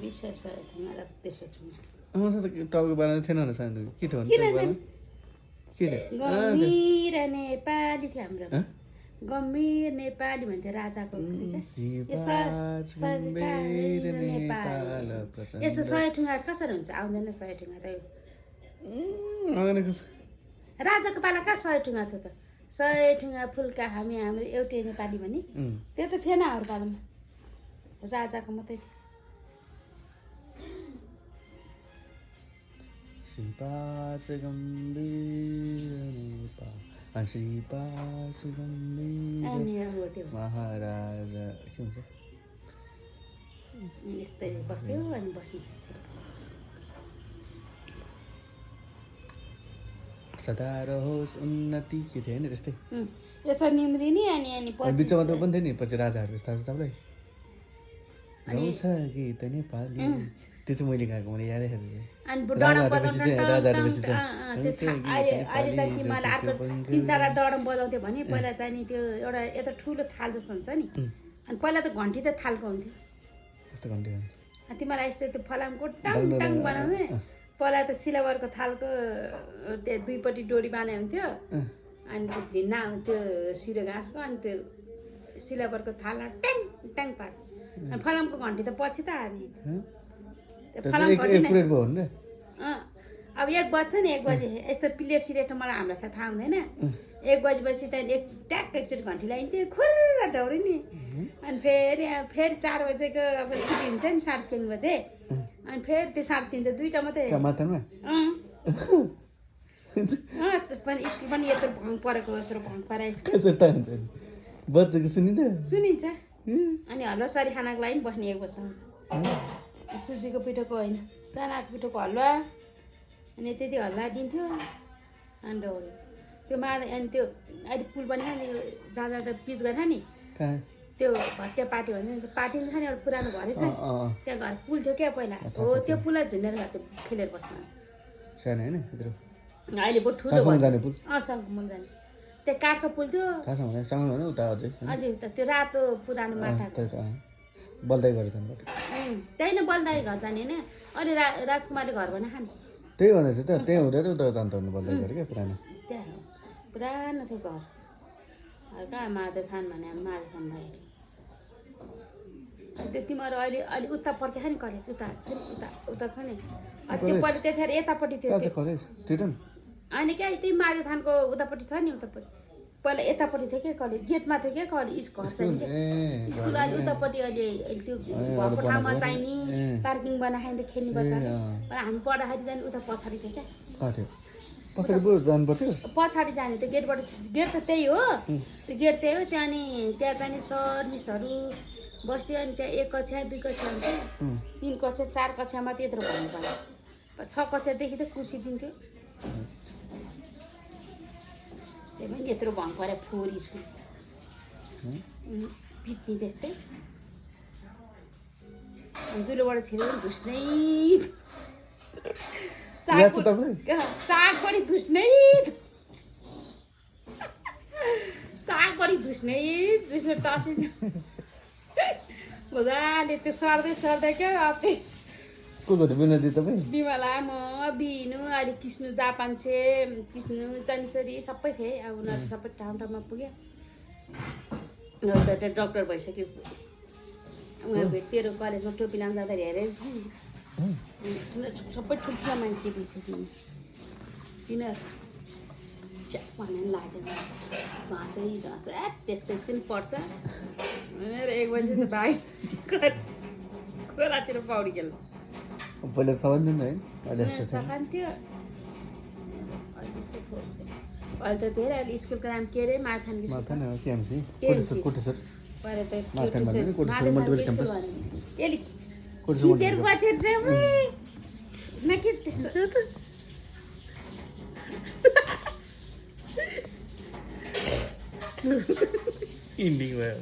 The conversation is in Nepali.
विशेष ठुङ्गा त्यसो ठुङ्गा तपाईँको बारेमा थिएन होला सानो के थियो भने के थियो गम्भीर नेपाली थियो हाम्रो गम्भीर नेपाली भन्थ्यो राजाको यसो 100 ठुङ्गा कसरी हुन्छ आउँदैन 100 ठुङ्गा त राजाको पाला कहाँ 100 ठुङ्गा थियो त 100 ठुङ्गा फुल्का हाम्रो एउटै नेपाली भने त्यो त थिएन हाम्रो पालामा राजाको मात्रै थियो महाराजा के हुन्छ यस्तै बस्यो अनि बस्नु सदा रहोस् उन्नति के थियो नि त्यस्तै यसो निम्रिने अनि बिचमा त पनि थियो नि पछि राजाहरू जस्तो तपाईँलाई गाउँछ गीत नेपाली त्यो चाहिँ मैले गाएको मैले यादै अनि अहिले त तिमीलाई अर्को 3-4 डडम बजाउँथ्यो भने पहिला चाहिँ नि त्यो एउटा यता ठुलो थाल जस्तो हुन्छ नि अनि पहिला त घन्टी त थालको हुन्थ्यो यस्तो घन्टी तिमीलाई यस्तो त्यो फलामको टाङ टाङ बनाउने पहिला त सिलावरको थालको त्यो दुईपट्टि डोरी बाने हुन्थ्यो अनि झिन्ना त्यो सिरो घाँसको अनि त्यो सिलावरको थालमा ट्याङ ट्याङ पार अनि फलामको घन्टी त पछि त हाल्ने अब 1 बज्छ नि 1 बजे यस्तो प्लेट सिलेट मलाई हामीलाई त थाहा हुँदैन 1 बजेपछि त्यहाँदेखि ट्याक एकचोटि घन्टी लगाइन्थ्यो खुर्र दौडिने अनि फेरि 4 बजेको अब छुट्टी हुन्छ नि 3:30 बजे अनि फेरि त्यो 3:30 दुईटा मात्रै पनि स्कुल पनि यत्रो भङ परेको यत्रो भङ परे बच्चाको सुनिन्छ अनि हलुवा सरी खानाको लागि बस्ने 1 बजीसम्म सुजीको पिठोको होइन चनाको पिठोको हलुवा अनि त्यति हलुवा दिन्थ्यो अनि दौड्यो त्यो अनि त्यो अहिले पुल पनि नि जहाँ जहाँ पिच गरेर नि त्यो भट्टे पार्टी भन्यो नि पार्टी नि छ नि एउटा पुरानो घरै छ त्यहाँ घर पुल थियो क्या पहिला हो त्यो पुललाई झुन्डेर गएको खेलेर बस्नु सानो हैन अहिले पो ठुलो भयो शङ्कुमुल जाने त्यो काठको पुल थियो अझै त्यो रातो पुरानो माटाको बल्दै गरेर जानु त्यही नै बल्दै घर जाने होइन अहिले राजकुमारले घर बनाए खाने त्यही भन्दैछ त त्यही हुँदै त उता जान्छ बल्दै गरे क्या पुरानो त्यहाँ पुरानो थियो घर कहाँ माधव खान भने माधव खान भयो त्यो तिमीहरू अहिले उता पर्खेछ नि कलेज उता उता छ नि त्यो पहिला त्यतिखेर यतापट्टि थियो होइन क्या त्यही माधव खानको उतापट्टि छ नि उतापट्टि पहिला यतापट्टि थियो क्या कलेज गेटमा थियो क्या कलेज घर चाहिँ क्या स्कुल अहिले उतापट्टि अहिले त्यो भएको ठाउँमा चाहिने पार्किङ बनाएर खेल्ने बच्चा हामी पढ्दाखेरि जाने उता पछाडि थियो क्या पछाडि जाने त्यो गेटबाट गेट त त्यही हो त्यो गेट त्यही हो त्यहाँ चाहिँ सर्भिसहरू बस्थ्यो अनि त्यहाँ 1 कक्षा 2 कक्षा हुन्थ्यो 3 कक्षा 4 कक्षामा त्यत्रो भन्नु पर्यो 6 कक्षादेखि त कुर्सी दिन्थ्यो त्यही पनि यत्रो भङ पऱ्यो फोहोर स्कुल पिट्ने त्यस्तै दुलोबाट छिरेर धुस्नै चाकबडी धुस्नै टसिन्छ मजाले त्यो सर्दै क्या बिमला म बिनु अहिले कृष्ण जापान्छे कृष्ण चनिसरी सबै थिए अब उनीहरू सबै ठाउँमा पुग्यो त्यो डक्टर भइसक्यो उनीहरू तेरो कलेजमा टोपी लाउनु जाँदाखेरि हेरेर सबै ठुल्ठुलो मान्छे भइसक्यो तिनीहरू च्याप भनेर लाग्छ घाँसै त्यस्तो पनि पर्छ 1 बजी त भाइ खोलातिर पौडी खेल्नु पहिला सकिन्थ्यो है सकिन्थ्यो अहिले त धेरै अहिले स्कुलको नाम के अरे माथान Ending भयो